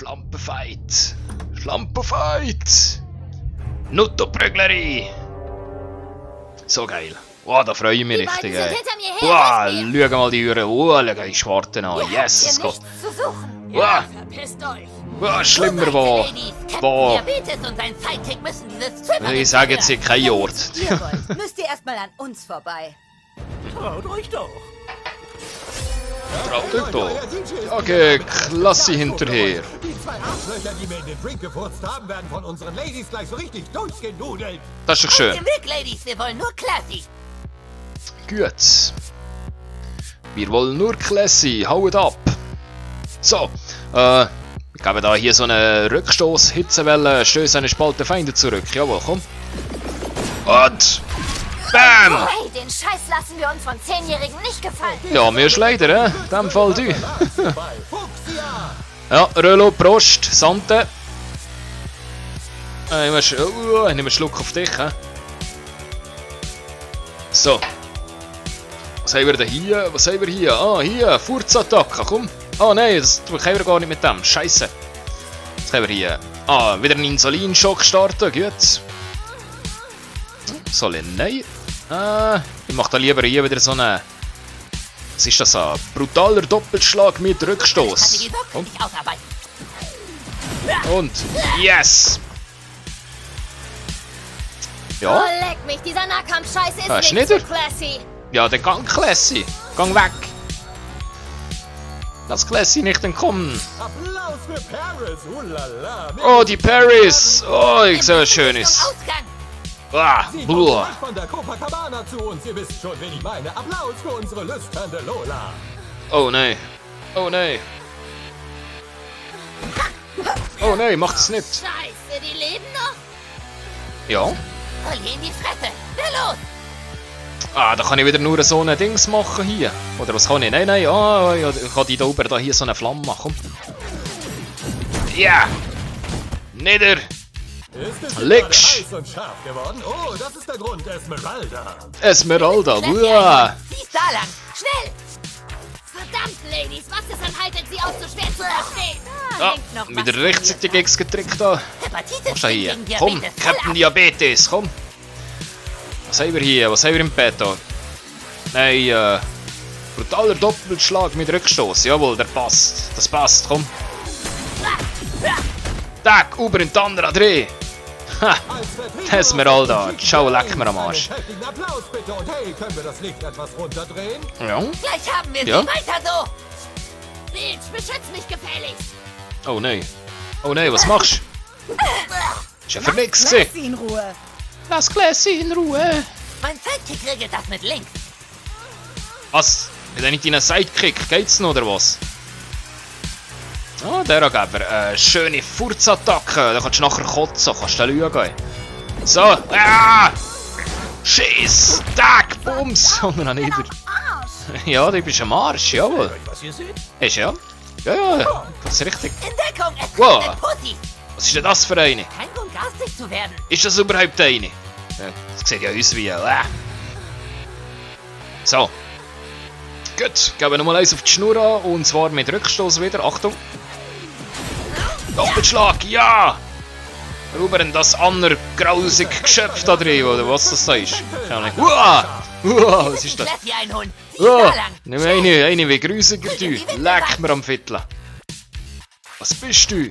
Schlampenfight. Schlampenfight. Nuttoprügleri. So geil. Wow, da freue ich mich richtig. Wow, schau mal die Uhren. Wow, schau die Schwarten an. Yes, Gott. Wow. Wow, schlimmer war. Wow. Ich sage jetzt hier kein Ort. Müsst ihr erstmal an uns vorbei. Traut euch doch. Traut euch doch. Okay, Klassi hinterher. Die zwei Arschlöcher, die mir in den Drink gefurzt haben, werden von unseren Ladies gleich so richtig durchgenudelt. Das ist doch schön. Auf dem Weg, Ladies, wir wollen nur Classy. Gut. Wir wollen nur Classy. Haut ab. So, wir geben da hier so einen Rückstoß, Hitzewelle, stößt eine Spalte Feinde zurück. Jawohl, komm. Und BAM! Hey, den Scheiß lassen wir uns von 10-Jährigen nicht gefallen. Ja, mir ist leider, in dem Fall du. Ja, Rölo, Prost, Sante. Ich nehme einen Schluck auf dich. So. Was haben wir denn hier? Was haben wir hier? Ah, hier, Furzattacke, komm. Ah, nein, das können wir gar nicht mit dem. Scheiße. Was haben wir hier? Ah, wieder einen Insulinschock starten, gut. Soll ich? Nein. Ich mache da lieber hier wieder so einen... Was ist das? Ein brutaler Doppelschlag mit Rückstoß. Und yes! Ja. Oh, leck mich, dieser Nahkampf-Scheiß ist nicht so classy. Ja, der gang Classy. Gang weg. Lass Classy nicht entkommen. Applaus für Paris. Oh, die Paris. Oh, ich sehe was Schönes. Ah, buah. Von der Copacabana zu uns. Ihr wisst schon, wen ich meine. Applaus für unsere lüsternde Lola. Oh, nein. Oh, nein. Oh, nein, macht es nicht. Scheiße, die leben noch? Ja. Voll in die Fresse. Na los. Ah, da kann ich wieder nur so ein Dings machen hier. Oder was kann ich? Nein, nein, ah, ich kann die da oben da hier so eine Flamme machen. Ja! Nieder! Licks! Und scharf geworden. Oh, das ist der Grund, Esmeralda. Esmeralda, uah! Siehst da lang, schnell! Verdammt, Ladies, was ist anhaltet sie auch so schwer zu verstehen? Ah, wieder rechtzeitig X getrickt da. Was ist da hier? Komm, Captain Diabetes, komm! Was haben wir hier? Was haben wir im Bett da? Nein, brutaler Doppelschlag mit Rückstoß. Jawohl, der passt. Das passt, komm. Tag, über in den anderen Dreh. Ha! Esmeralda, ciao, leck mir am Arsch. Applaus bitte und hey, können wir das Licht etwas runterdrehen? Ja. Gleich haben wir sie, weiter so! Bitch, beschütz mich gefälligst! Oh nein. Oh nein, was machst du? Ist ja für nix Classy in Ruhe! Lass Classy in Ruhe! Mein Sidekick regelt das mit links! Was? Hat er nicht deinen Sidekick? Geht's noch oder was? Ah, der Angeber. Schöne Furzattacke. Da kannst du nachher kotzen. Kannst du schauen. So. Ah! Schiss! Tag! Bums! Und dann nieder. Ja, du bist am Arsch. Jawohl. Ist ja. Ja. Das ist richtig. Entdeckung! Es Wow. kommt ein Pussy! Was ist denn das für eine? Kein Grund, garstig zu werden. Ist das überhaupt eine? Ja, das sieht ja aus wie... So. Gut, geben wir nochmal eins auf die Schnur an. Und zwar mit Rückstoß wieder. Achtung. Doppelschlag, ja! Rüber in das andere grausige Geschöpf da drin, oder was das da ist. Uah! Uah, was ist das? Uah! Nimm eine wie grusiger du. Leck mir am Viertel. Was bist du?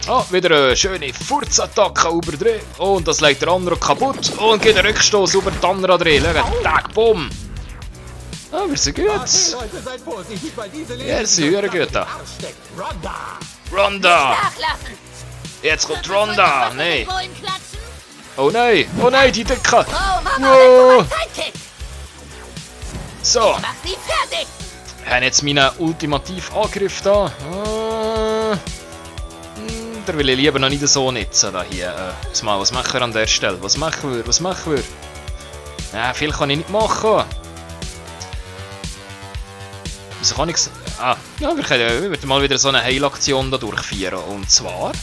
Ah, wieder eine schöne Furzattacke überdrehen. Und das legt der andere kaputt. Und geht der Rückstoß über den anderen drehen. Schau, Tag, bumm! Ah, wir sind gut. Ja, wir sind gut da. Ronda! Jetzt kommt Ronda! Nein! Oh nein! Oh nein, die Dicke! Wow. So! Wir haben jetzt meinen ultimativen Angriff da. Da will ich lieber noch nicht so nutzen. Da hier. Was machen wir an der Stelle? Was machen wir? Ja, viel kann ich nicht machen. Wieso kann ich es? Ah, ja, wir werden mal wieder so eine Heilaktion da durchführen. Und zwar.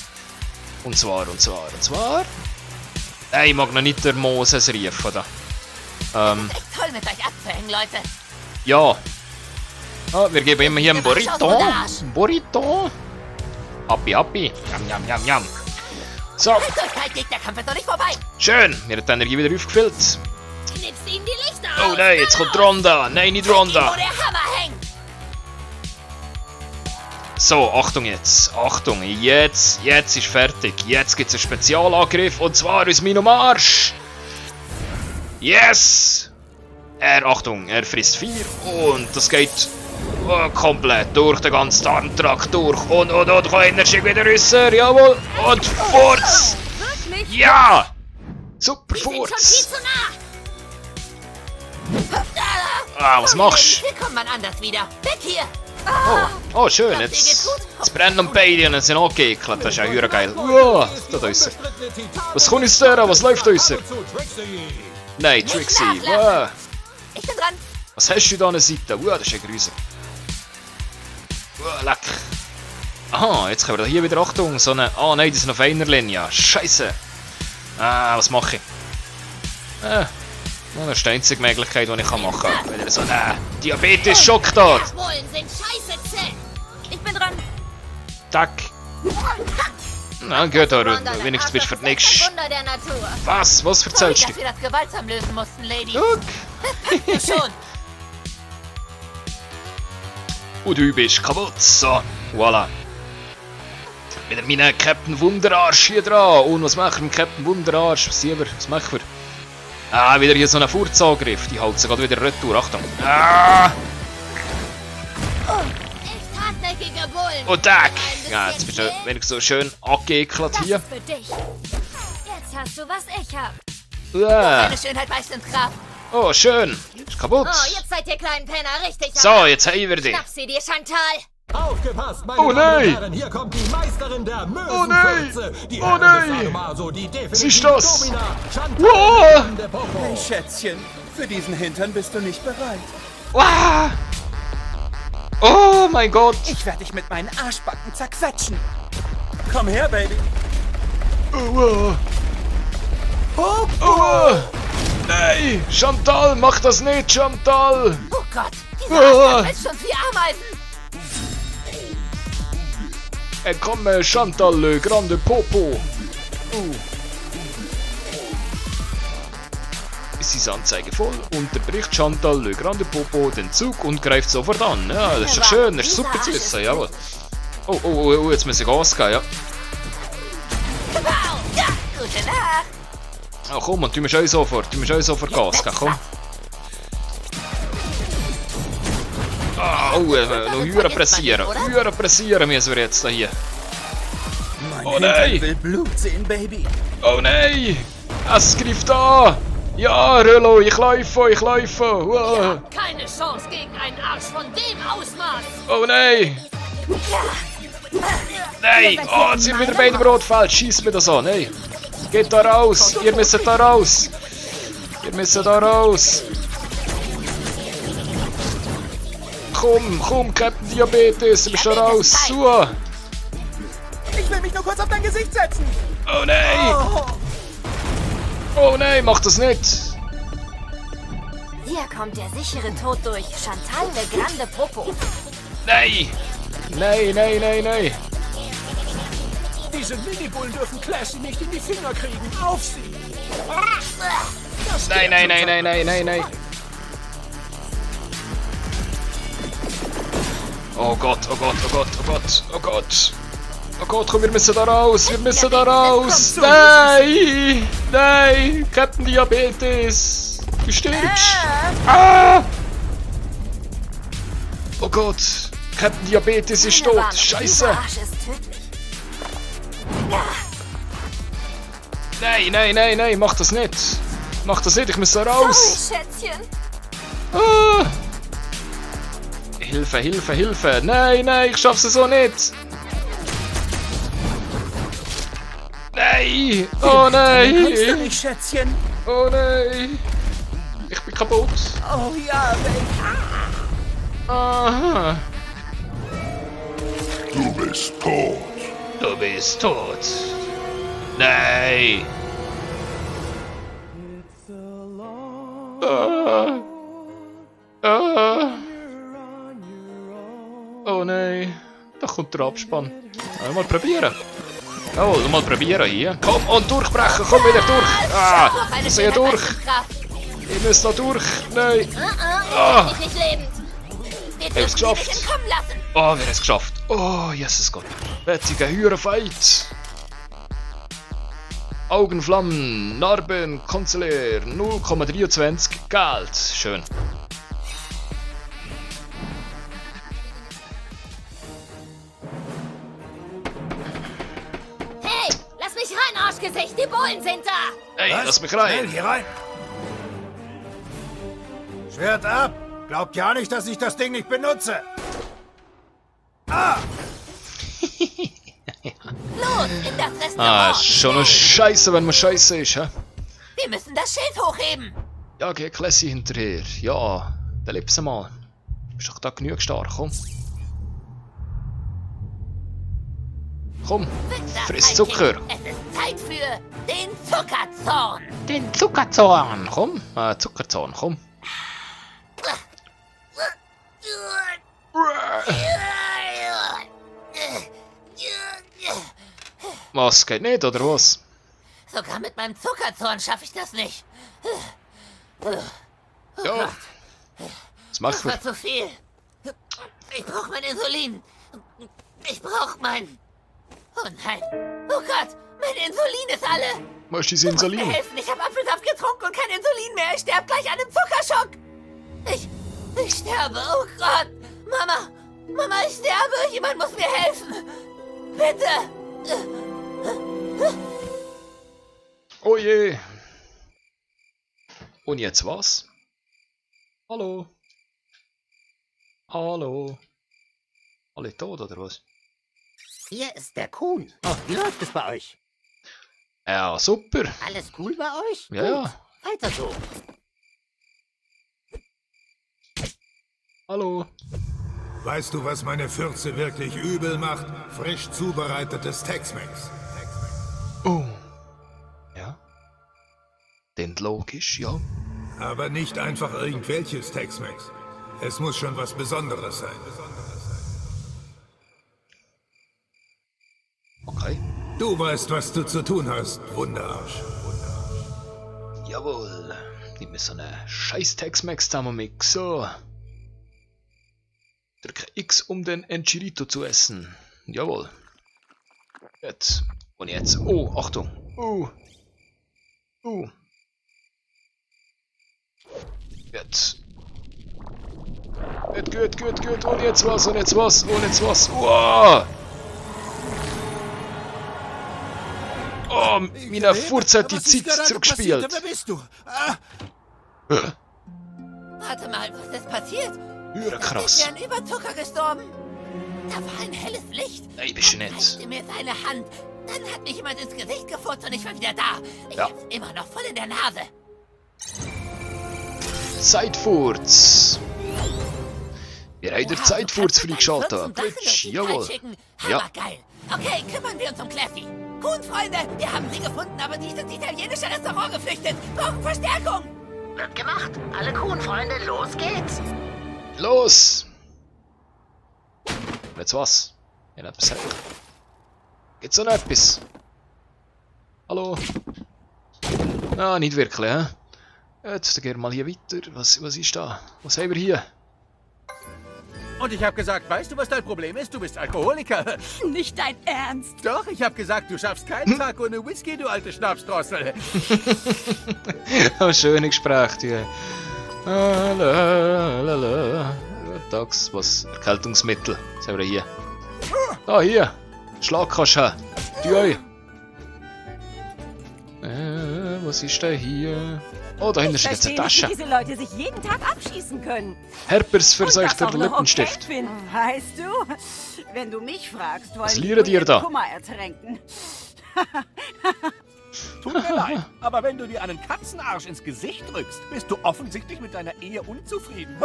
Nein, ich mag noch nicht der Moses rufen da. Echt toll mit euch abzuhängen, Leute. Ja. Ah, wir geben immer hier einen Burrito. Happy, happy. Jam, jam, jam, jam. So. Der Kampf ist noch nicht vorbei. Schön. Mir hat die Energie wieder aufgefüllt. Knipst ihm die Lichter Oh aus. nein, jetzt kommt Ronda. Nein, nicht Ronda. Wo der Hammer hängt. So, Achtung jetzt. Achtung, jetzt ist fertig. Jetzt gibt es einen Spezialangriff und zwar aus meinem Arsch. Yes! Achtung, er frisst 4 und das geht komplett durch den ganzen Darmtrakt durch. Und kann Energie wieder raus. Jawohl. Und Furz! Wirklich? Ja! Super Wir sind schon viel Furz! zu nah. Was machst du? Hier kommt man anders wieder. Weg hier. Oh, schön, jetzt brennen beide und sind angeekelt. Das ist ja höher geil. Uah, da draussen. Was kommt aus der? Was läuft draussen? Nein, Trixie. Uah. Ich bin dran. Was hast du da an der Seite? Uah, das ist ein Grüße. Uah, leck. Aha, jetzt können wir hier wieder, Achtung, so eine... Ah, nein, die sind auf einer Linie. Scheiße. Was mache ich? Das ist die einzige Möglichkeit, die ich machen kann. Wieder so ein Diabetes-Schock da. Nachholen sind scheiße zäh. Ich bin dran. Tack. Na gut, aber wenigstens bist du für die nächste... Wunder der Natur. Was? Was Sorry, erzählst dass du? wir das gewaltsam lösen mussten, Lady. Guck. Schon. Und du bist kaputt. So, voilà. Wieder meinen Captain Wunderarsch hier dran. Und was machen wir mit Captain Wunderarsch? Was sehen wir? Was machen wir? Wieder hier so einen Furzangriff. Die haut sich gerade wieder retour. Achtung. Echt hartnäckige Bullen. Und tack. Ja, jetzt bist du wenigstens so schön angeekelt hier. Für dich. Jetzt hast du, was ich hab. Uah. Schönheit beißt ins Grab. Oh, schön. Ist kaputt. Oh, jetzt seid ihr kleinen Penner richtig. So, jetzt haben wir dich. Schnapp sie dir, Chantal. Aufgepasst, meine Oh Damen und nein! Herren, hier kommt die Meisterin der Oh nein! Mösenfürze, die Oh Herrin nein! des Sadomaso, die Was ist definitive das? Domina, Chantal Wow! van de Popo. Hey Schätzchen, für diesen Hintern bist du nicht bereit. Wow. Oh mein Gott. Ich werde dich mit meinen Arschbacken zerquetschen. Komm her, Baby. Oh, nein, Chantal, mach das nicht, Chantal. Oh Gott, dieser Oh. ist schon wie Ameisen. Komm, Chantal, le grande Popo. Ist diese Anzeige voll? Unterbricht Chantal le grande Popo den Zug und greift sofort an. Ja, das ist doch schön, das ist super zu wissen, jawohl. Oh, jetzt muss ich Gas geben, ja. Wow, ja, gute Nacht. Oh, komm, und du musst auch sofort Gas geben, komm. Noch höher pressieren müssen wir jetzt hier. Mein Oh nein! Hintern will Blut sehen, Baby. Oh nein! Es greift an! Ja, Röllo, ich laufe! Wow. Keine Chance gegen einen Arsch von dem Ausmaß. Oh nein! Nein! Oh, jetzt sind wieder beide im Rotfeld! Schieß mir das an! Nein! Geht da raus! Ihr müsst da raus! Komm, Captain Diabetes! Du bist da raus! Uah. Ich will mich nur kurz auf dein Gesicht setzen. Oh nein! Oh nein, mach das nicht! Hier kommt der sichere Tod durch. Chantal le grande Popo. Nein! Nein! Diese Minibullen dürfen Classy nicht in die Finger kriegen. Auf sie! Nein! Oh Gott! Oh Gott, komm, wir müssen da raus! Nein! Captain Diabetes! Du stirbst! Oh Gott! Captain Diabetes ist tot! Scheiße! Dieser Arsch ist tödlich. Nein! Mach das nicht! Ich muss da raus! Sorry, Schätzchen. Ah. Hilfe! Nein, ich schaff's so nicht! Nein! Oh Kannst du nein! nicht, Schätzchen? Oh nein! Ich bin kaputt! Oh ja, Baby. Aha! Du bist tot. Nein! Oh nein! Da kommt kommt der Abspann. Mal probieren. Jawohl, mal probieren hier. Komm und durchbrechen, komm wieder durch. Ah, ich sehe durch. Ich muss da durch. Nein. Ah. Nicht lebend. Wir haben es geschafft. Oh, wir haben es geschafft. Oh, Jesus Gott. Wetziger Hühnerfight. Augenflammen, Narben, Konzellär, 0,23 Geld. Schön. Hey, lass mich rein, Arschgesicht. Die Bullen sind da. Hey, lass mich rein. Schnell, hier rein. Schwert ab. Glaubt ja nicht, dass ich das Ding nicht benutze. Ah! Los, in das Restaurant. Schon eine Scheiße, wenn man Scheiße ist, hä? Wir müssen das Schild hochheben. Ja, geh Classy hinterher. Ja, dann lebst du mal. Bist doch da genug stark, komm. Komm, friss Zucker. Es ist Zeit für den Zuckerzorn. Den Zuckerzorn, komm. Zuckerzorn, komm. Was, geht nicht, oder was? Sogar mit meinem Zuckerzorn schaffe ich das nicht. Ja. Was machen Das wir? war zu viel. Ich brauche mein Insulin. Ich brauche mein... Oh nein. Oh Gott, mein Insulin ist alle. Wo ist dein Mir Insulin? helfen, ich habe Apfelsaft getrunken und kein Insulin mehr. Ich sterbe gleich an einem Zuckerschock. Ich sterbe. Oh Gott. Mama, ich sterbe. Jemand muss mir helfen. Bitte. Oh je. Und jetzt was? Hallo? Hallo? Alle tot, oder was? Hier ist der Kuhn. Wie läuft es bei euch? Ja, super. Alles cool bei euch? Ja, ja. Weiter so. Hallo? Weißt du, was meine Fürze wirklich übel macht? Frisch zubereitetes Tex-Mex. Oh. Ja. Denn logisch, ja. Aber nicht einfach irgendwelches Tex-Mex. Es muss schon was Besonderes sein. Okay. Du weißt, was du zu tun hast, Wunderarsch. Jawohl. Nimm mir so eine scheiß Tex-Mex Thermomix. So. Drücke X, um den Enchilito zu essen. Jawohl. Jetzt. Und jetzt. Oh, Achtung. Jetzt. Gut. Und jetzt was. Wow. Oh, meine Furz hat die Zeit zurückgespielt. Wer bist du? Warte mal, was ist passiert? Ja, Ich krass. bin an Überzucker gestorben. Da war ein helles Licht. Ey, bist du Er nett. reichte mir seine Hand. Dann hat mich jemand ins Gesicht gefurzt und ich war wieder da. Ich Ja. hab's immer noch voll in der Nase. Zeitfurz. Wir haben den Wow, Zeitfurz du kannst mit deinen 14 freigeschaltet. Sachen durch Glitsch, die jawohl. Zeit schicken. Ja. Hammergeil. Okay, kümmern wir uns um Classy. Kuhn-Freunde, wir haben sie gefunden, aber die ist ins italienische Restaurant geflüchtet. Brauchen Verstärkung. Wird gemacht. Alle Kuhn-Freunde, los geht's. Los! Und jetzt was? Ja, etwas sagen. Gibt's noch etwas? Hallo? Ah, nicht wirklich, hä? Jetzt gehen wir mal hier weiter. Was ist da? Was haben wir hier? Und ich habe gesagt, weißt du, was dein Problem ist? Du bist Alkoholiker. Nicht dein Ernst. Doch, ich habe gesagt, du schaffst keinen Tag ohne Whisky, du alte Schnapsdrossel. Oh, schöne Gespräche, die. Tags, was? Erkältungsmittel. Was haben wir hier? Ah, hier! Schlagkasche! Die euch! Was ist denn hier? Oh, da hinten Ich ist jetzt eine verstehe nicht, Tasche. wie diese Leute sich jeden Tag abschießen können. Herpers Und das verseuchter auch noch Lippenstift. okay finden. Weißt du, wenn du mich fragst, Was wollen liert die ihr nur da? ihren Kummer ertränken. Tut mir leid, aber wenn du dir einen Katzenarsch ins Gesicht drückst, bist du offensichtlich mit deiner Ehe unzufrieden.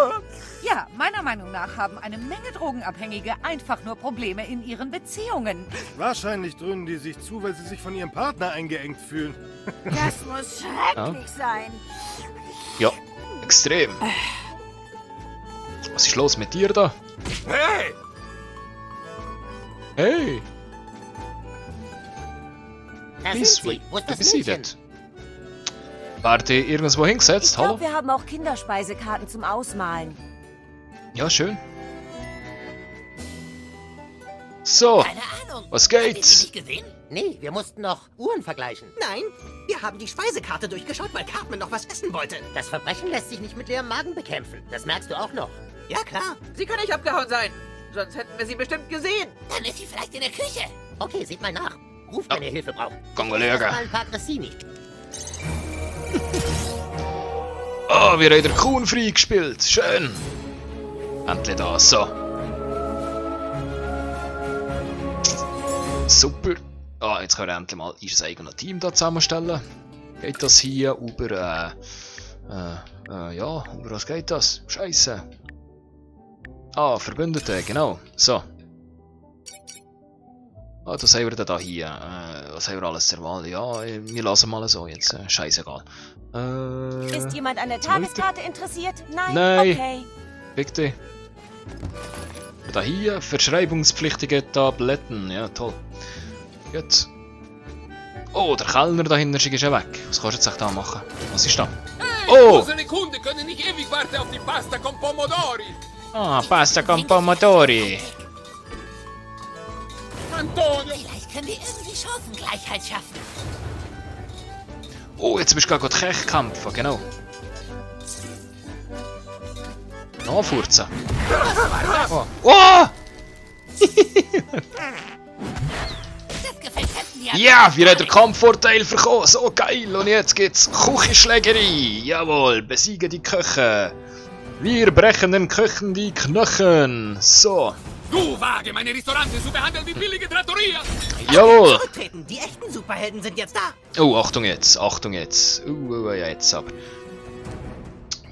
Ja, meiner Meinung nach haben eine Menge Drogenabhängige einfach nur Probleme in ihren Beziehungen. Wahrscheinlich dröhnen die sich zu, weil sie sich von ihrem Partner eingeengt fühlen. Das muss schrecklich sein. Ja, extrem. Was ist los mit dir da? Hey! Hey! Da sind sie. Wo ist das Mädchen? Warte, irgendwo hingesetzt? Ich glaube, Hallo? wir haben auch Kinderspeisekarten zum Ausmalen. Ja, schön. So, Keine Ahnung. was Habt ihr die geht's? nicht gesehen? Nee, wir mussten noch Uhren vergleichen. Nein, wir haben die Speisekarte durchgeschaut, weil Cartman noch was essen wollte. Das Verbrechen lässt sich nicht mit leerem Magen bekämpfen. Das merkst du auch noch. Ja, klar. Sie kann nicht abgehauen sein. Sonst hätten wir sie bestimmt gesehen. Dann ist sie vielleicht in der Küche. Okay, seht mal nach. Ruft, wenn ihr Hilfe braucht. Kongolega. Mal ein paar Grissini. Oh, wir haben den Kuhn frei gespielt. Schön. Endlich da, so. Super. Ah, jetzt können wir endlich mal unser eigenes Team da zusammenstellen. Geht das hier über, ja, über was geht das? Scheiße. Ah, Verbündete, genau. So. Ah, das haben wir da hier. Was haben wir alles zur Wahl? Ja, wir lassen mal so jetzt. Scheißegal. Ist jemand an der Tageskarte interessiert? Nein? Nein. Okay. Bitte. Da hier, verschreibungspflichtige Tabletten. Ja, toll. Gut. Oh, der Kellner da hinten ist schon weg. Was kannst du jetzt da machen? Was ist da? Oh! Unsere Kunden können nicht ewig warten auf die Pasta con Pomodori. Ah, Pasta con Pomodori. Antonio! Vielleicht können wir irgendwie Chancengleichheit schaffen. Oh, jetzt bist du gerade Kech kämpfen, genau. Nachfurzen. Oh! Oh! Das gefällt Captain ja. Ja, wir haben den Kampfvorteil bekommen. So geil. Und jetzt gibt's Küchenschlägerei. Jawohl, besiegen die Köche. Wir brechen den Köchen die Knochen. So. Du wage meine Restaurante zu behandeln wie billige Trattoria! Jawohl. Zurücktreten, die echten Superhelden sind jetzt da. Oh, Achtung jetzt, Achtung jetzt. Ja, jetzt aber.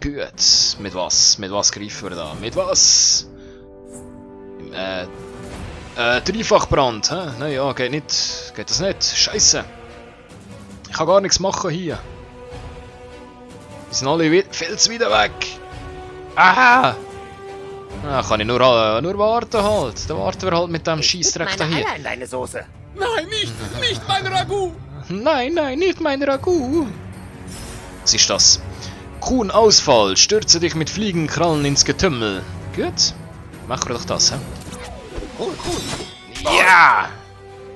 Gut. Mit was? Mit was greifen wir da? Mit was? Dreifachbrand, hä? Nein, ja, geht nicht. Geht das nicht? Scheiße. Ich kann gar nichts machen hier. Die sind alle viel zu weit weg. Aha! Ah, kann ich nur warten halt. Dann warten wir halt mit dem Scheissdreck da hier. In deine Soße. Nein, nicht mein Ragout! Nein, nicht mein Ragout. Was ist das? Kuhnausfall, stürze dich mit Fliegenkrallen ins Getümmel. Gut, machen wir doch das, hä? Cool. Ja!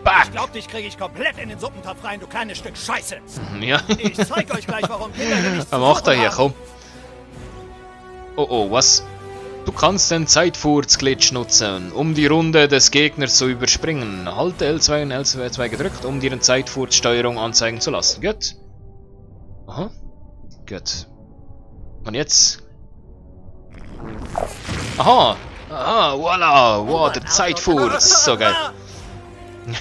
Back! Ich glaub, dich kriege ich komplett in den Suppentopf rein, du kleines Stück Scheiße. Ja. Ich zeig euch gleich, warum Kinder hier nichts zu Was macht er suchen hier, haben. komm? Oh, was? Du kannst den Zeitfurz-Glitch nutzen, um die Runde des Gegners zu überspringen. Halte L2 und L2 gedrückt, um dir eine Zeitfurz-Steuerung anzeigen zu lassen. Gut. Aha. Gut. Und jetzt? Aha. Aha, voila. Wow, der Zeitfurz. So geil.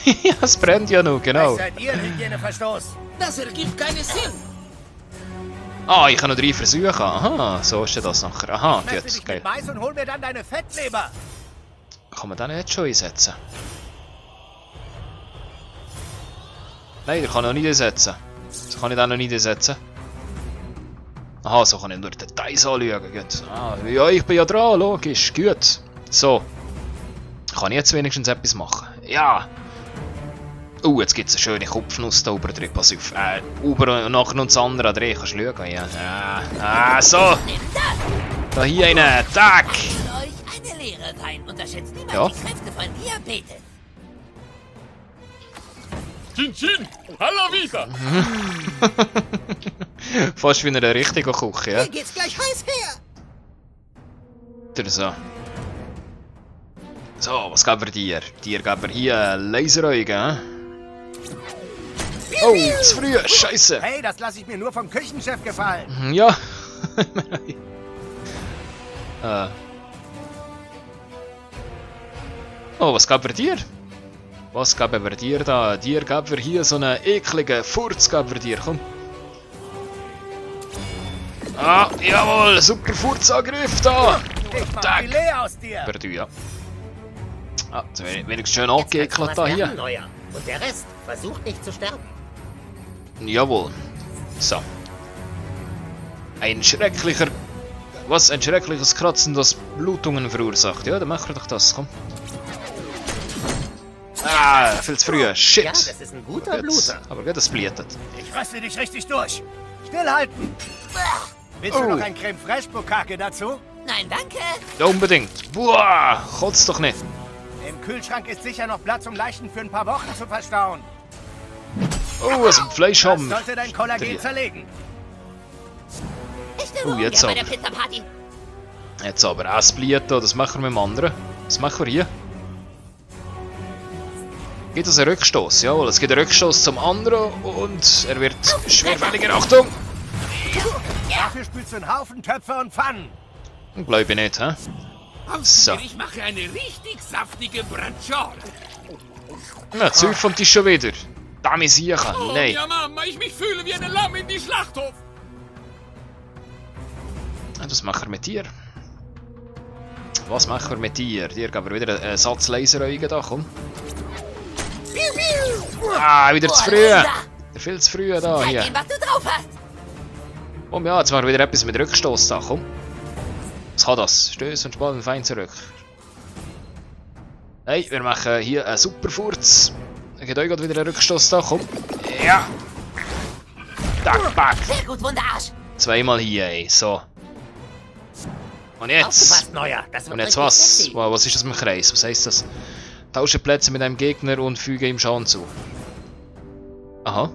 Ja, es brennt ja noch, genau. Seid ihr Hygieneverstoß? Das ergibt keinen Sinn. Ah, ich kann noch 3 Versuche. Aha, so ist das nachher. Aha, Messe gut, dich geil. mit Mais und hol mir dann deine Fettleber. Kann man den jetzt schon einsetzen? Nein, der kann noch nicht einsetzen. So kann ich den noch nicht einsetzen. Aha, so kann ich nur Details anschauen. Gut. Ah, ja, ich bin ja dran, logisch. Gut. So. Kann ich jetzt wenigstens etwas machen? Ja! Jetzt gibt es eine schöne Kopfnuss da oben drin. Pass auf. Oben und nachher noch das andere drehen. Kannst du schauen? Ja. So! Da hier eine. Tack! Soll euch eine Lehre sein. Unterschätzt niemals Ja. die Kräfte von Diabetes. Chin, Halla Vita! Fast wie in einer richtigen Küche, ja? Hier geht's gleich heiß her. Oder so. So, was geben wir dir? Dir geben wir hier Laseraugen, hä? Oh, zu früh, scheiße! Hey, das lasse ich mir nur vom Küchenchef gefallen. Ja. Oh, was geben wir dir? Was geben wir dir da? Dir geben wir hier so einen ekligen Furz, geben wir dir, komm. Ah, jawohl, super Furzangriff da! Ich mach Tack. Filet aus dir. Per du, ja. Ah, jetzt wenigstens schön angeekelt da hier. Und der Rest versucht nicht zu sterben. Jawohl. So. Ein schrecklicher... Was? Ein schreckliches Kratzen, das Blutungen verursacht. Ja, dann machen wir doch das, komm. Ah, viel zu früh. Shit. Ja, das ist ein guter Bluter. Aber gut, das blutet. Ich röste dich richtig durch. Stillhalten. Willst du noch ein Creme Fraiche Bukake dazu? Nein, danke. Ja, unbedingt. Boah, kotzt doch nicht. Im Kühlschrank ist sicher noch Platz, um Leichen für ein paar Wochen zu verstauen. Oh, was ein Fleisch haben. Das sollte dein Kollagen zerlegen. Ich nehme jetzt bei aber. der Pizza-Party. Jetzt aber Esplieto, das machen wir mit dem anderen. Was machen wir hier? Geht das einen Rückstoß? Jawohl, es gibt einen Rückstoß zum anderen und er wird schwerfälliger. Achtung! Dafür spülst du einen Haufen Töpfe und Pfannen. Glaube ich nicht, hä? So. Ich mache eine richtig saftige Braciole. Na, Zeug kommt schon wieder. Dame Siechen, Oh, nein. ja, Mama, ich mich fühle wie ein Lamm in die Schlachthof. Was machen wir mit dir? Was machen wir mit dir? Dir geben wir wieder einen Satz Laseraugen da, komm. Ah, wieder zu früh. Viel zu früh da, hier. Zeig ihm, was du drauf hast. Komm, ja, jetzt machen wir wieder etwas mit Rückstoß da, komm. Was kann das? Stöß und Spalten fein zurück. Hey, wir machen hier einen Superfurz. Geht euch gerade wieder einen Rückstoß da, komm. Ja. Tack, back. Sehr gut, Wunderarsch. Zweimal hier, ey, so. Und jetzt? Aufgepasst, Neuer. Das wird Und jetzt richtig was? sexy. Wow, was ist das mit dem Kreis? Was heisst das? Tausche Plätze mit einem Gegner und füge ihm Schaden zu. Aha.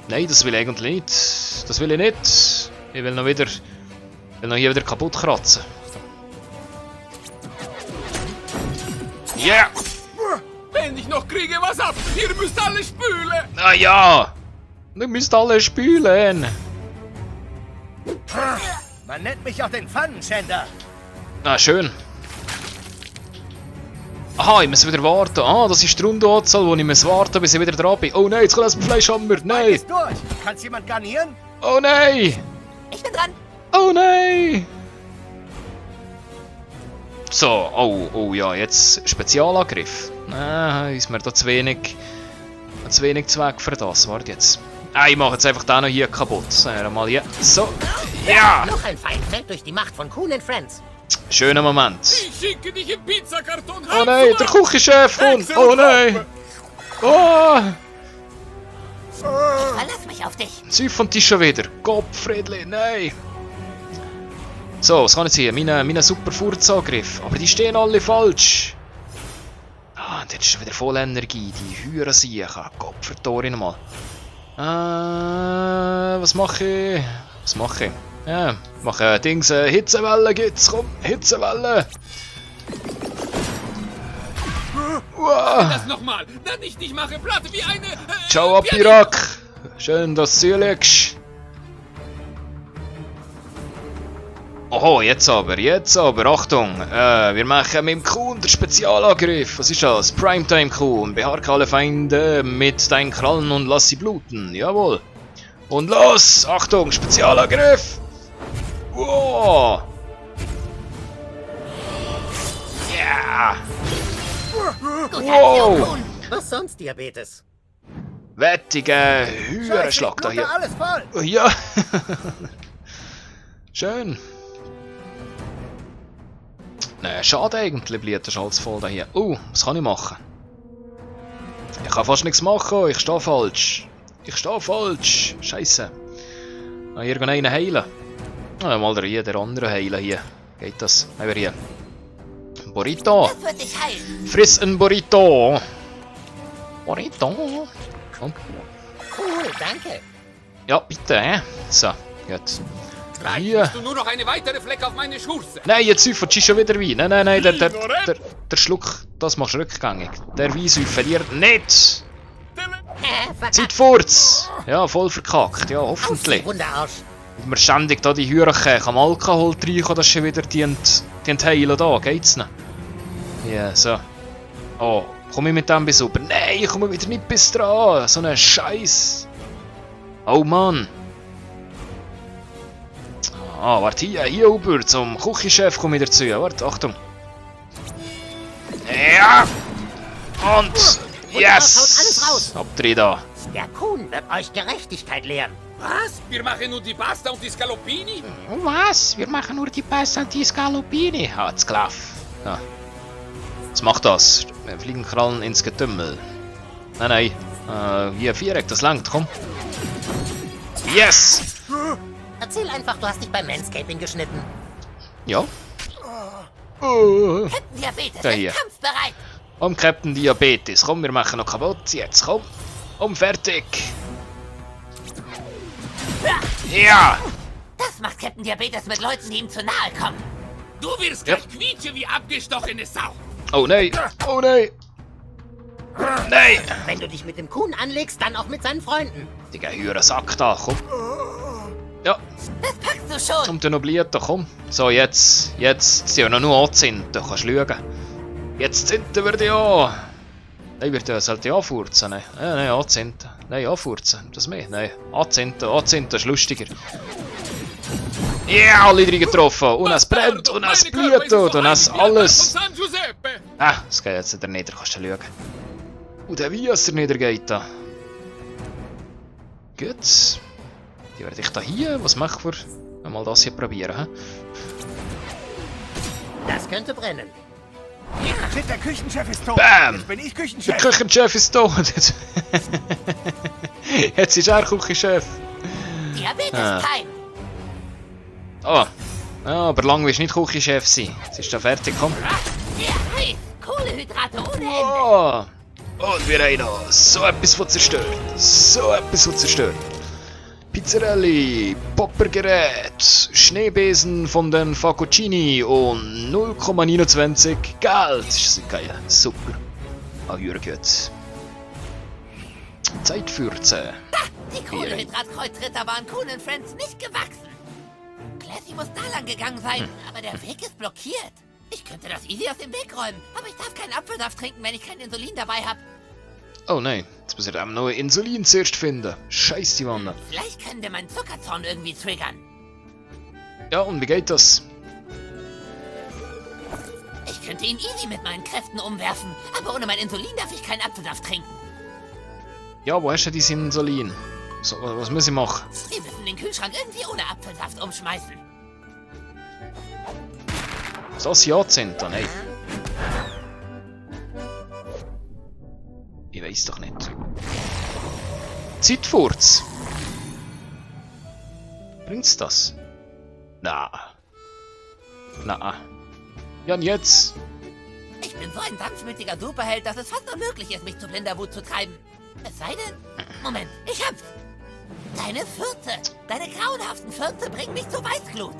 Nein, das will ich eigentlich nicht. Das will ich nicht. Ich will noch wieder... Ich will noch hier wieder kaputt kratzen. Yeah! Wenn ich noch kriege, was ab? Ihr müsst alle spülen. Ah ja! Ihr müsst alle spülen. Man nennt mich auch den Pfannenschänder. Ah, schön. Aha, ich muss wieder warten. Ah, das ist die Rundenanzahl, wo ich muss warten, bis ich wieder dran bin. Oh nein, jetzt kommt das Fleischhammer. Nein! Ist durch. Kann's jemand garnieren? Oh nein! Ich bin dran. Oh nein! So, oh ja, jetzt Spezialangriff. Ist mir da zu wenig Zweck für das. Warte jetzt. Ich mache jetzt einfach den noch hier kaputt. Mal hier. So. Ja! Noch ein Feind fällt durch die Macht von Coon and Friends. Schöner Moment. Ich schicke dich im Pizzakarton. Oh nein, der Küchenchef kommt. Oh nein. Oh! Ich verlass mich auf dich. Zeug von Tisch schon wieder. Gottfriedli, nein. So, was kann jetzt hier? Meine super Furzangriff. Aber die stehen alle falsch. Ah, und jetzt ist schon wieder voll Energie. Die Hürensiechen. Gottverdorie nochmal. Was mache ich? Was mache ich? Ja, mache Dings. Hitzewelle gibt's. Komm, Hitzewelle. Wow. Das nochmal. Dann ich mache platt wie eine... Ciao, Apirak. Schön, dass du hier liegst. Oho, jetzt aber, Achtung! Wir machen mit dem Kuhn den Spezialangriff. Was ist das? Primetime Kuhn. Beharke alle Feinde mit deinen Krallen und lass sie bluten. Jawohl. Und los! Achtung, Spezialangriff! Wow! Ja! Wow! Was sonst, Diabetes? Wettiger Hühnerschlag da hier. Alles voll. Ja! Schön. Nein, schade eigentlich, bleibt der Schalz voll da hier. Was kann ich machen? Ich kann fast nichts machen, ich stehe falsch. Scheiße. Hier gehen einen heilen. Mal der andere heilen hier. Geht das? Haben wir hier. Burrito. Das wird dich heilen. Friss ein Burrito. Burrito. Komm. Cool, danke. Ja, bitte, hä? So, gut. Hier. Hast du nur noch eine weitere Fleck auf meine Schurze? Nein, jetzt säuft schon wieder Wein. Nein, der Schluck, das machst du rückgängig. Der Wein säuft dir nicht. Zeit furz. Ja, voll verkackt, ja, hoffentlich. Wunderarsch. Und wir ständig da die Hürchen am Alkohol reinkommen, dass schon wieder die heilen da, geht's nicht? Ja, so. Oh, komm ich mit dem bis rüber? Nein, ich komme wieder nicht bis dran. So ein Scheiß. Oh Mann. Ah, warte, hier rüber, zum Küchenchef komme ich dazu. Warte, Achtung. Ja! Und yes! Abdreh da. Der Kuhn wird euch Gerechtigkeit lehren. Was? Wir machen nur die Pasta und die Scaloppini? Was? Wir machen nur die Pasta und die Scaloppini? Hat's klaff. Ja. Was macht das? Fliegenkrallen ins Getümmel. Nein, nein. Hier, Viereck, das langt, komm. Yes! Erzähl einfach, du hast dich beim Manscaping geschnitten. Ja. Captain Diabetes Da hier. ist kampfbereit. Captain Diabetes. Komm, wir machen noch kaputt jetzt. Komm, fertig. Ja! Das macht Captain Diabetes mit Leuten, die ihm zu nahe kommen. Du wirst gleich quietsche wie abgestochene Sau. Oh nein! Oh nein! Nein! Wenn du dich mit dem Kuhn anlegst, dann auch mit seinen Freunden. Digga, höher Sack da, komm. Ja. Das packst du schon. Und du noch Blüten, komm. So, jetzt sind ja noch nur anzünden, du kannst schauen. Jetzt zünden wir die an. Nein, wir sollten die anfurzen. Nein, anzünden. Nein, anfurzen. Das mehr? Nein, anzünden ist lustiger. Ja, yeah, alle drei getroffen. Und es brennt, und es blutet, und es alles. Ah, das geht jetzt wieder nieder, kannst du schauen. Und der Wieser niedergeht da. Gut. Die werde ich da hier. Was machen wir? Mal das hier probieren. He? Das könnte brennen. Shit, der Küchenchef ist tot. Bam! Jetzt bin ich Küchenchef. Der Küchenchef ist tot. Jetzt ist er Küchenchef. Diabetes-Time. Oh. Ja, aber lang willst du nicht Küchenchef sein. Jetzt ist da fertig, komm. Sehr heiß. Kohlehydrate ohne Ende. Oh. Und wir haben noch so etwas von zerstört. Pizzarelli, Poppergerät, Schneebesen von den Faccocini und 0,29 Geld. Das ist geil, super. Ah, ja, gut. Zeit für Die Kohlehydratkreuzritter waren Kuhn & Friends nicht gewachsen. Classy muss da lang gegangen sein, aber der Weg ist blockiert. Ich könnte das easy aus dem Weg räumen, aber ich darf keinen Apfelsaft trinken, wenn ich kein Insulin dabei habe. Oh nein, jetzt muss ich eben noch Insulin zuerst finden. Scheiß die Wanne. Vielleicht können wir meinen Zuckerzorn irgendwie triggern. Ja, und wie geht das? Ich könnte ihn easy mit meinen Kräften umwerfen, aber ohne mein Insulin darf ich keinen Apfelsaft trinken. Ja, wo hast du dieses Insulin? So, was muss ich machen? Wir müssen den Kühlschrank irgendwie ohne Apfelsaft umschmeißen. Das ja sind dann, ey. Ich weiß doch nicht. Zeitfurz. Bringt's das? Na. Ja, und jetzt? Ich bin so ein sanftmütiger Superheld, dass es fast unmöglich ist, mich zu blinder Wut zu treiben. Es sei denn... Moment, ich hab's! Deine Fürze! Deine grauenhaften Fürze bringen mich zur Weißglut!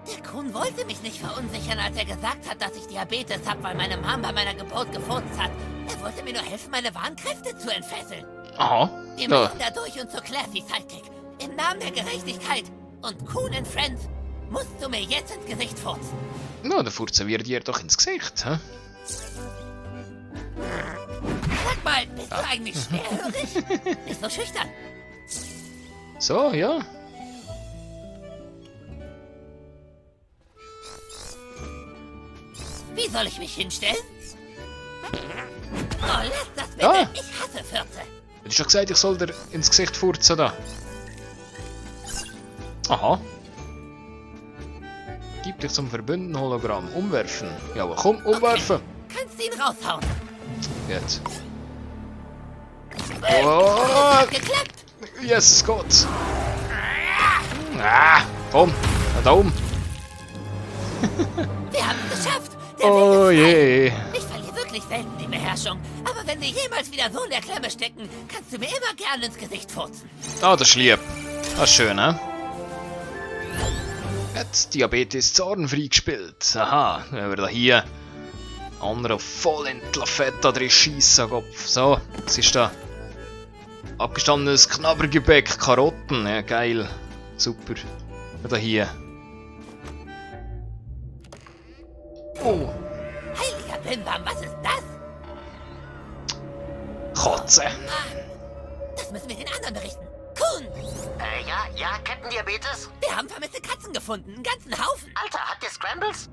Der Kuhn wollte mich nicht verunsichern, als er gesagt hat, dass ich Diabetes habe, weil meine Mom bei meiner Geburt gefurzt hat. Er wollte mir nur helfen, meine wahren Kräfte zu entfesseln. Aha. Wir müssen da durch und zur Classy Sidekick. Im Namen der Gerechtigkeit und Kuhn & Friends musst du mir jetzt ins Gesicht furzen. Na, dann furzen wir dir doch ins Gesicht, hä? Sag mal, bist du eigentlich schwerhörig? Nicht so schüchtern. So, ja. Wie soll ich mich hinstellen? Oh, lass das bitte. Ja. Ich hasse Fürze. Du hast schon gesagt, ich soll dir ins Gesicht furzen da. Aha. Gib dich zum verbündeten Hologramm. Umwerfen. Ja, aber komm, umwerfen. Okay. Kannst ihn raushauen. Jetzt. Oh. Hat geklappt. Yes, Gott. Ah, komm. Da oben. Wir haben es geschafft. Oh je. Ich verliere wirklich selten die Beherrschung. Aber wenn wir jemals wieder so in der Klemme stecken, kannst du mir immer gerne ins Gesicht furzen. Ah, das ist lieb. Das ist schön, ne? Hat Diabetes zornfrei gespielt. Aha, dann haben wir da hier andere voll in die Lafetta drin schiessen. So, was ist da? Abgestandenes Knabbergebäck, Karotten. Ja, geil. Super. Da hier. Oh. Heiliger Bimbam, was ist das? Kotze. Das müssen wir den anderen berichten. Kuhn! Ja, Captain Diabetes? Wir haben vermisste Katzen gefunden, einen ganzen Haufen. Alter, habt ihr Scrambles?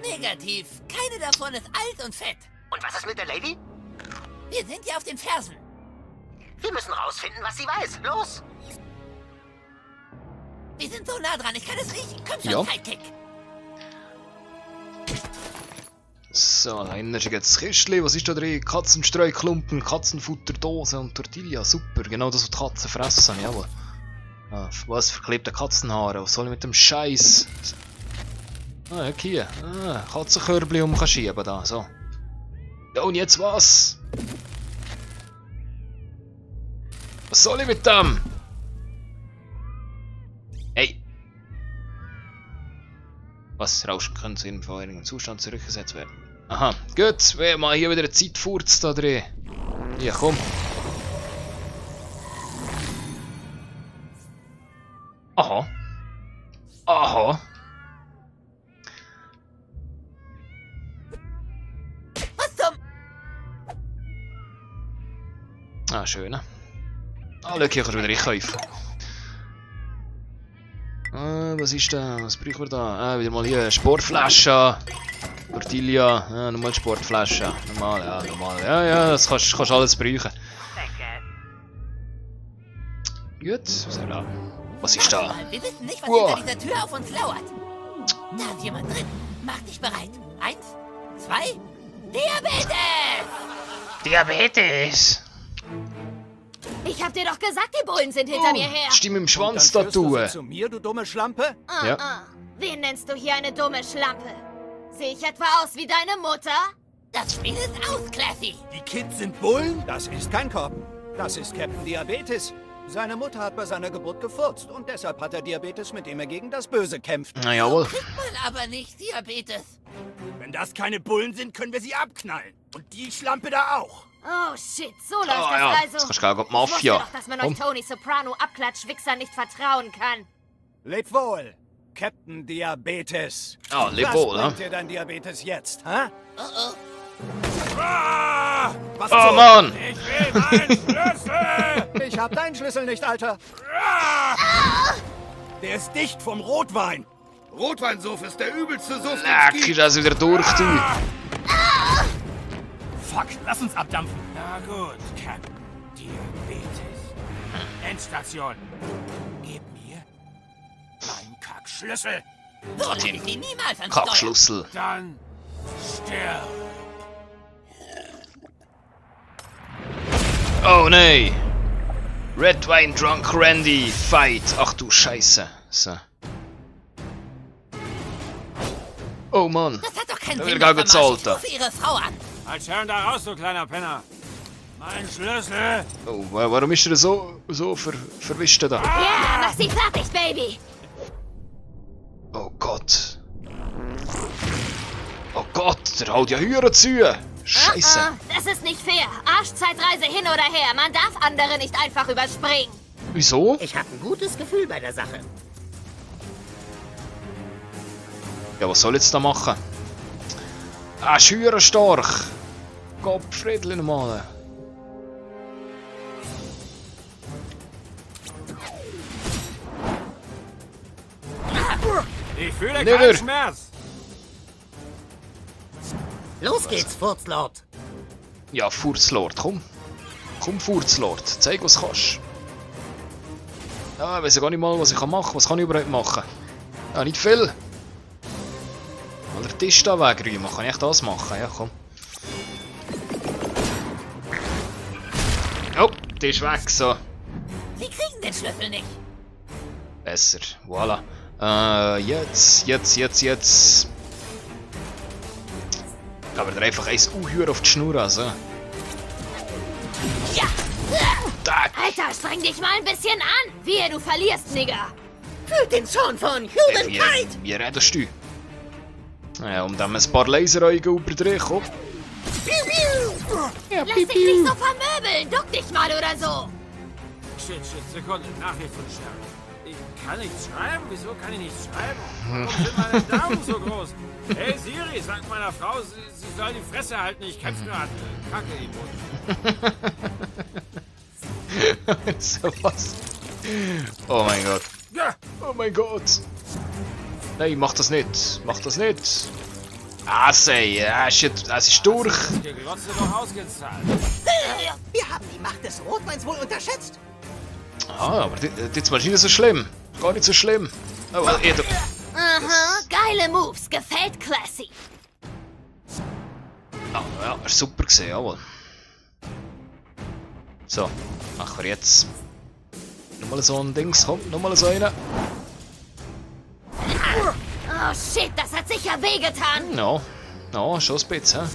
Negativ. Keine davon ist alt und fett. Und was ist mit der Lady? Wir sind ja auf den Fersen. Wir müssen rausfinden, was sie weiß. Los! Wir sind so nah dran, ich kann es riechen. Komm schon, ja. Sidekick. So, da hinten gibt es das Kistchen. Was ist da drin? Katzenstreuklumpen, Katzenfutterdose und Tortilla. Super, genau das, was die Katzen fressen. Jawohl. Ah, was? Verklebte Katzenhaare. Was soll ich mit dem Scheiß? Ah, hier. Ah, Katzenkörbchen umschieben da. So. Ja, und jetzt was? Was soll ich mit dem? Hey! Was? Rauschen können zu ihrem vorherigen Zustand zurückgesetzt werden. Aha, gut. Wir machen hier wieder einen Zeitfurz da drin. Hier, komm. Aha. Aha. Was zum... Ah, schön. Ah, schau, hier kannst du wieder einkaufen. Was ist da? Was brauchen wir da? Wieder mal hier Sportflasche. Tortilla. Nochmal Sportflasche. Normal, ja, normal. Ja, das kannst alles brauchen. Gut, was haben wir da? Was ist da? Wir wissen nicht, was hinter dieser Tür auf uns lauert. Da ist jemand drin. Mach dich bereit. 1, 2, Diabetes! Diabetes! Ich hab dir doch gesagt, die Bullen sind hinter mir her. Stimme im Schwanz da tun. Zu mir, du dumme Schlampe? Ja. Wen nennst du hier eine dumme Schlampe? Sehe ich etwa aus wie deine Mutter? Das Spiel ist aus, Classy. Die Kids sind Bullen? Das ist kein Korb. Das ist Captain Diabetes. Seine Mutter hat bei seiner Geburt gefurzt und deshalb hat er Diabetes, mit dem er gegen das Böse kämpft. Na jawohl. Kriegt man aber nicht Diabetes. Wenn das keine Bullen sind, können wir sie abknallen. Und die Schlampe da auch. Oh shit, so läuft das ja. also. Das kannst du gar nicht Mafia. Ich wusste doch, dass man euch Tony Soprano Abklatschwichser nicht vertrauen kann. Leb wohl, Captain Diabetes. Ah, leb wohl, was bringt dir dein Diabetes jetzt, hä? Was oh Mann! Ich will meinen Schlüssel! Ich hab deinen Schlüssel nicht, Alter. Der ist dicht vom Rotwein. Rotweinsuff ist der übelste Suff. Leck, ist das wieder durch, du. Fuck, lass uns abdampfen. Na gut, Captain Diabetes. Endstation. Gib mir deinen Kackschlüssel. So lass ich die niemals ansteuern. Kackschlüssel. Dann stirb. Oh nein! Red Wine Drunk Randy, fight! Ach du Scheiße. So. Oh Mann. Das hat doch keinen Da Sinn. wird gar gezahlt. Ich rufe ihre Frau an. Halt schön da raus, du kleiner Penner. Mein Schlüssel. Oh, warum ist er so verwischt da? Ja, mach sie fertig, Baby. Oh Gott. Oh Gott, der haut ja Hühner zu. Scheiße. Das ist nicht fair. Arschzeitreise hin oder her. Man darf andere nicht einfach überspringen. Wieso? Ich habe ein gutes Gefühl bei der Sache. Ja, was soll ich jetzt da machen? Ah, Schürer stark. Gottfriedli nochmal. Ich fühle keinen Schmerz. Los geht's, Furzlord. Ja, Furzlord, komm. Komm, Furzlord. Zeig, was du kannst. Ja, ich weiß ja gar nicht mal, was ich machen kann. Was kann ich überhaupt machen? Ja, nicht viel. Mal den Tisch da wegräumen. Kann ich echt das machen? Ja, komm. Oh, Tisch weg, so. Sie kriegen den Schlüssel nicht. Besser, voilà. Jetzt. Aber da einfach eins Uhr auf die Schnur, also. Ja! Tack. Alter, streng dich mal ein bisschen an! Wehe, du verlierst, Nigger! Fühlt den Zorn von Humankind! Wie redest du? Ja, um dann ein paar Laseraugen überdrehen, komm. Ja, lass dich nicht so vermöbeln! Duck dich mal oder so! Shit, Sekunde, Nachhilfe sterben. Ich kann nicht schreiben? Wieso kann ich nicht schreiben? Warum sind meine Daumen so groß? Hey Siri, sag meiner Frau, sie soll die Fresse halten, ich kämpfe gerade. Kacke im Mund. So was. Oh mein Gott. Oh mein Gott. Nein, mach das nicht. Mach das nicht. Ah, sei, shit, das ist durch. Die Glotze doch ausgezahlt. Wir haben die Macht des Rotweins wohl unterschätzt. Ah, aber jetzt mal nicht so schlimm. Gar nicht so schlimm. Oh, Aha, geile Moves. Gefällt Classy. Ah, ja, war super gesehen, jawohl. So, machen wir jetzt. Nochmal so ein Dings, komm, nochmal so einen. Oh shit, das hat sicher wehgetan. Ja, ja, schon ein bisschen.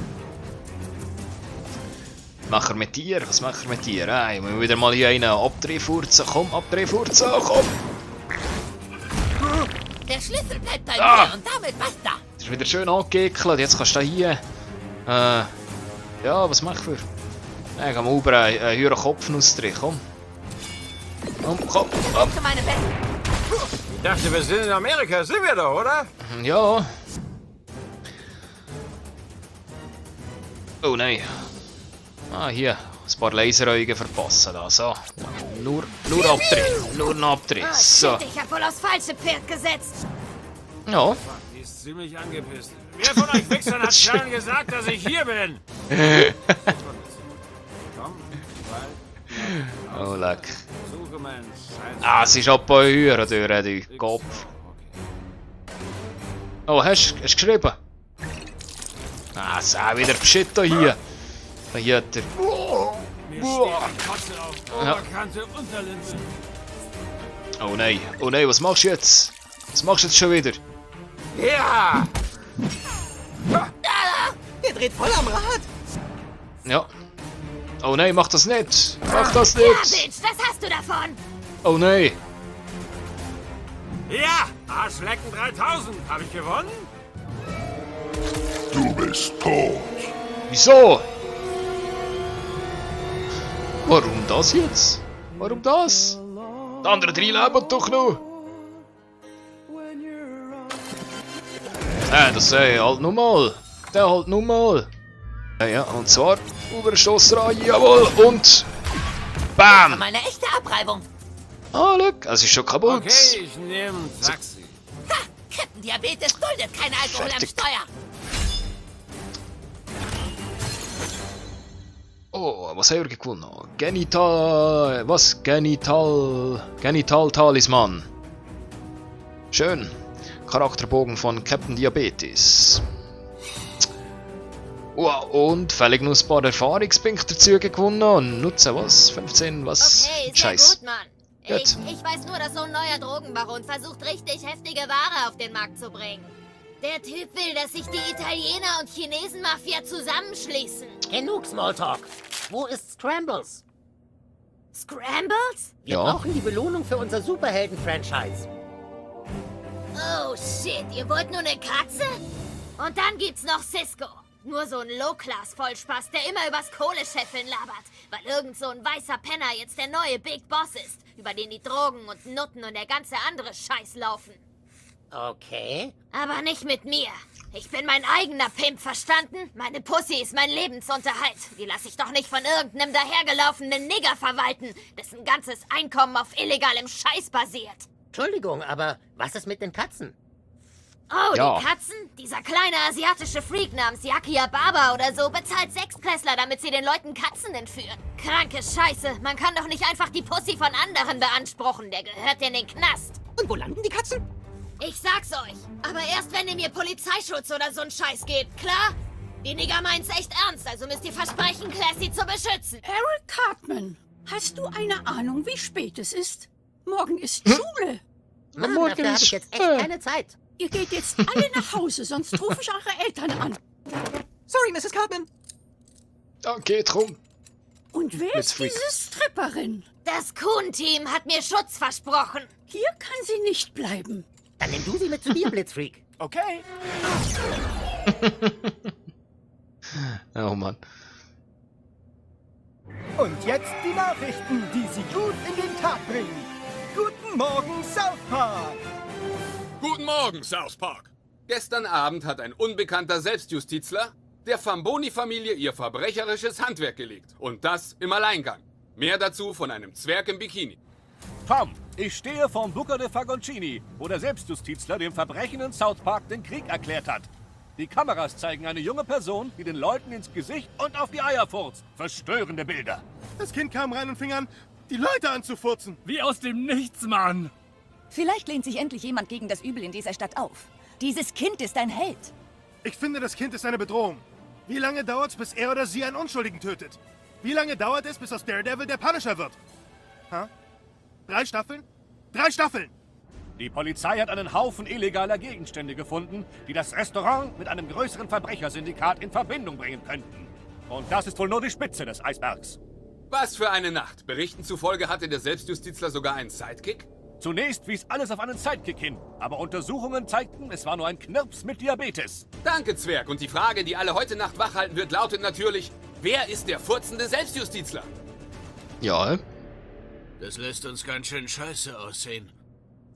Macht er mit dir? Was macht er mit dir? Ich muss wieder mal hier einen abdrehfurzen. Komm, abdrehfurzen, komm! Der Schlüssel bleibt bei mir und damit basta. Das ist wieder schön angeekelt. Jetzt kannst du da hier... ja, was mach ich für? Ich kann mal über einen höheren Kopf ausdrehen, komm. Komm, komm. Zu meinem Bett. Ich dachte, wir sind in Amerika. Sind wir doch, oder? Ja. Oh nein. Ah, hier. Ein paar Laseraugen verpassen da. So. Nur abdrehen. Nur noch abdrehen. So. Ich hab wohl aufs falsche Pferd gesetzt. Ja. Die ist ziemlich angepisst. Wer von euch Wichsern hat schon gesagt, dass ich hier bin? Oh, leck. Ah, es ist ab höher durch den Kopf. Oh, hast du geschrieben? Ah, es ist auch wieder Shit hier. Hier hat er. Mir steht die Kotze auf Oberkante Unterlinse. Oh nein, was machst du jetzt? Was machst du jetzt schon wieder? Ja! Der dreht voll am Rad. Ja. Oh nein, mach das nicht! Mach das nicht! Ja, Bitch, was hast du davon? Oh nein! Ja! Arschlecken 3000! Habe ich gewonnen? Du bist tot. Wieso? Warum das jetzt? Warum das? Die anderen 3 leben doch noch! Das halt nur mal! Der halt nur mal! Ja, und zwar über den Stossreihe, jawohl, und BAM! Meine echte Abreibung. Ah, look, es ist schon kaputt. Okay, ich nehme ein Taxi. Ha! Kettendiabetes duldet kein Alkohol am Steuer. Oh, was haben wir gewonnen? Genital-Talisman. Schön. Charakterbogen von Captain Diabetes. Wow, und völlig noch ein paar Erfahrungspunkte dazu gewonnen. Und nutzen was? 15, was? Okay, Scheiß. sehr gut, Mann. Gut. Ich weiß nur, dass so ein neuer Drogenbaron versucht, richtig heftige Ware auf den Markt zu bringen. Der Typ will, dass sich die Italiener und Chinesen-Mafia zusammenschließen. Genug Smalltalk. Wo ist Scrambles? Scrambles? Wir brauchen die Belohnung für unser Superhelden-Franchise. Oh shit, ihr wollt nur eine Katze? Und dann gibt's noch Cisco. Nur so ein Low-Class-Vollspaß, der immer übers Kohlescheffeln labert, weil irgend so ein weißer Penner jetzt der neue Big Boss ist, über den die Drogen und Nutten und der ganze andere Scheiß laufen. Okay. Aber nicht mit mir. Ich bin mein eigener Pimp, verstanden? Meine Pussy ist mein Lebensunterhalt. Die lasse ich doch nicht von irgendeinem dahergelaufenen Nigger verwalten, dessen ganzes Einkommen auf illegalem Scheiß basiert. Entschuldigung, aber was ist mit den Katzen? Oh, ja. Die Katzen? Dieser kleine asiatische Freak namens Yakia Baba oder so bezahlt Sechsklässler, damit sie den Leuten Katzen entführen. Kranke Scheiße. Man kann doch nicht einfach die Pussy von anderen beanspruchen. Der gehört in den Knast. Und wo landen die Katzen? Ich sag's euch. Aber erst wenn ihr mir Polizeischutz oder so'n Scheiß gebt, klar? Die Nigger meinen's echt ernst, also müsst ihr versprechen, Classy zu beschützen. Harold Cartman, hast du eine Ahnung, wie spät es ist? Morgen ist Schule. Mann, dafür habe ich jetzt echt keine Zeit. Ihr geht jetzt alle nach Hause, sonst rufe ich eure Eltern an. Sorry, Mrs. Cartman. Ja, geht rum. Und wer ist diese Stripperin? Das Kuhn-Team hat mir Schutz versprochen. Hier kann sie nicht bleiben. Dann nimm du sie mit zu dir, Blitzfreak. Okay. Oh Mann. Und jetzt die Nachrichten, die Sie gut in den Tag bringen. Guten Morgen, South Park. Guten Morgen, South Park. Gestern Abend hat ein unbekannter Selbstjustizler der Famboni-Familie ihr verbrecherisches Handwerk gelegt. Und das im Alleingang. Mehr dazu von einem Zwerg im Bikini. Tom, ich stehe vorm Buca de Fagoncini, wo der Selbstjustizler dem Verbrechen in South Park den Krieg erklärt hat. Die Kameras zeigen eine junge Person, die den Leuten ins Gesicht und auf die Eier furzt. Verstörende Bilder. Das Kind kam rein und fing an, die Leute anzufurzen. Wie aus dem Nichts, Mann. Vielleicht lehnt sich endlich jemand gegen das Übel in dieser Stadt auf. Dieses Kind ist ein Held. Ich finde, das Kind ist eine Bedrohung. Wie lange dauert's, bis er oder sie einen Unschuldigen tötet? Wie lange dauert es, bis aus Daredevil der Punisher wird? Ha? 3 Staffeln? 3 Staffeln! Die Polizei hat einen Haufen illegaler Gegenstände gefunden, die das Restaurant mit einem größeren Verbrechersyndikat in Verbindung bringen könnten. Und das ist wohl nur die Spitze des Eisbergs. Was für eine Nacht. Berichten zufolge hatte der Selbstjustizler sogar einen Sidekick? Zunächst wies alles auf einen Sidekick hin, aber Untersuchungen zeigten, es war nur ein Knirps mit Diabetes. Danke, Zwerg. Und die Frage, die alle heute Nacht wachhalten wird, lautet natürlich, wer ist der furzende Selbstjustizler? Ja. Das lässt uns ganz schön scheiße aussehen.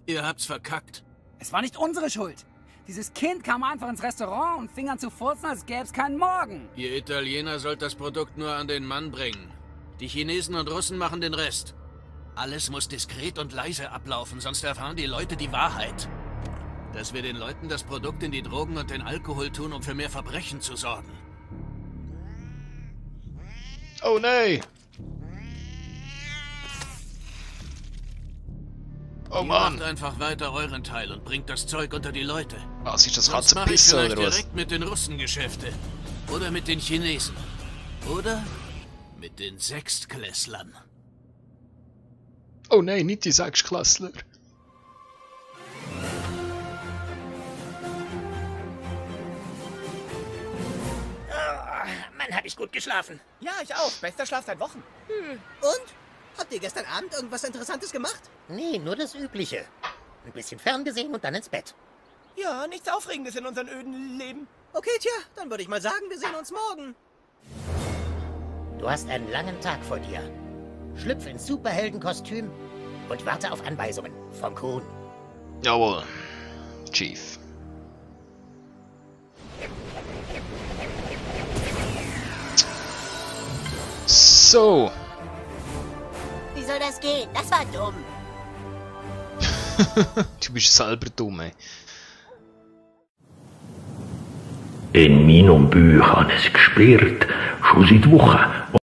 Ihr habt's verkackt. Es war nicht unsere Schuld. Dieses Kind kam einfach ins Restaurant und fing an zu furzen, als gäbe es keinen Morgen. Ihr Italiener sollt das Produkt nur an den Mann bringen. Die Chinesen und Russen machen den Rest. Alles muss diskret und leise ablaufen, sonst erfahren die Leute die Wahrheit. Dass wir den Leuten das Produkt in die Drogen und den Alkohol tun, um für mehr Verbrechen zu sorgen. Oh nein! Oh Mann! Macht einfach weiter euren Teil und bringt das Zeug unter die Leute. Was ist das Sonst ganze Pisse mache ich oder was? direkt mit den Russen Geschäfte. Oder mit den Chinesen. Oder mit den Sechstklässlern. Oh nein, nicht die Sechsklässler. Mann, hab ich gut geschlafen. Ja, ich auch. Bester Schlaf seit Wochen. Und? Habt ihr gestern Abend irgendwas Interessantes gemacht? Nee, nur das Übliche. Ein bisschen ferngesehen und dann ins Bett. Ja, nichts Aufregendes in unserem öden Leben. Okay, tja, dann würde ich mal sagen, wir sehen uns morgen. Du hast einen langen Tag vor dir. Schlüpf ins Superheldenkostüm und warte auf Anweisungen vom Kuhn. Jawohl, Chief. So. Wie soll das gehen? Das war dumm. Du bist selber dumm, ey. In meinem Buch habe ich es gesperrt, schon seit Wochen.